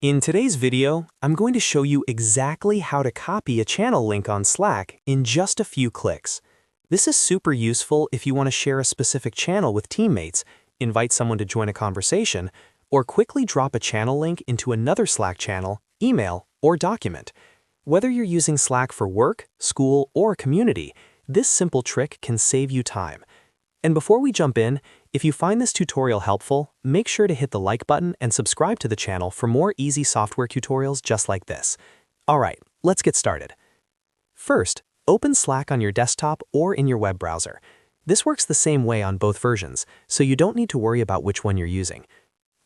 In today's video, I'm going to show you exactly how to copy a channel link on Slack in just a few clicks. This is super useful if you want to share a specific channel with teammates, invite someone to join a conversation, or quickly drop a channel link into another Slack channel, email, or document. Whether you're using Slack for work, school, or community, this simple trick can save you time. And before we jump in, if you find this tutorial helpful, make sure to hit the like button and subscribe to the channel for more easy software tutorials just like this. Alright, let's get started. First, open Slack on your desktop or in your web browser. This works the same way on both versions, so you don't need to worry about which one you're using.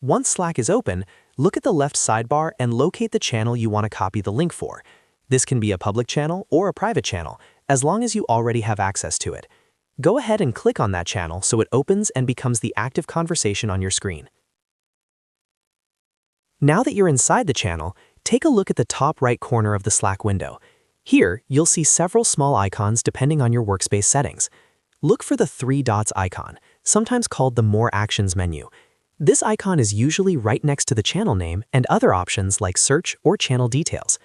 Once Slack is open, look at the left sidebar and locate the channel you want to copy the link for. This can be a public channel or a private channel, as long as you already have access to it. Go ahead and click on that channel so it opens and becomes the active conversation on your screen. Now that you're inside the channel, take a look at the top right corner of the Slack window. Here, you'll see several small icons depending on your workspace settings. Look for the three dots icon, sometimes called the More Actions menu. This icon is usually right next to the channel name and other options like search or channel details.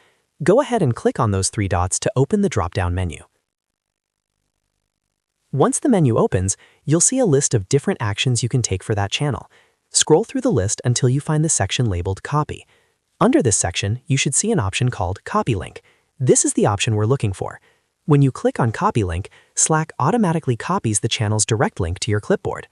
Go ahead and click on those three dots to open the drop-down menu. Once the menu opens, you'll see a list of different actions you can take for that channel. Scroll through the list until you find the section labeled Copy. Under this section, you should see an option called Copy Link. This is the option we're looking for. When you click on Copy Link, Slack automatically copies the channel's direct link to your clipboard.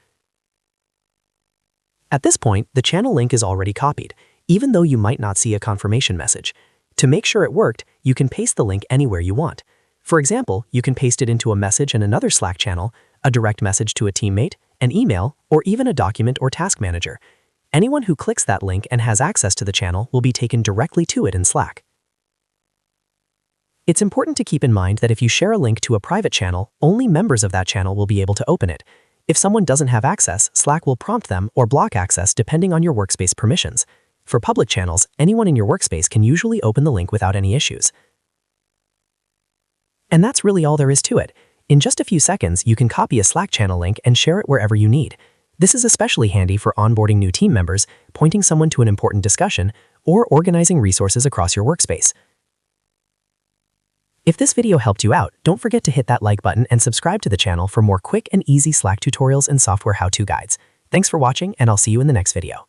At this point, the channel link is already copied, even though you might not see a confirmation message. To make sure it worked, you can paste the link anywhere you want. For example, you can paste it into a message in another Slack channel, a direct message to a teammate, an email, or even a document or task manager. Anyone who clicks that link and has access to the channel will be taken directly to it in Slack. It's important to keep in mind that if you share a link to a private channel, only members of that channel will be able to open it. If someone doesn't have access, Slack will prompt them or block access depending on your workspace permissions. For public channels, anyone in your workspace can usually open the link without any issues. And that's really all there is to it. In just a few seconds, you can copy a Slack channel link and share it wherever you need. This is especially handy for onboarding new team members, pointing someone to an important discussion, or organizing resources across your workspace. If this video helped you out, don't forget to hit that like button and subscribe to the channel for more quick and easy Slack tutorials and software how-to guides. Thanks for watching, and I'll see you in the next video.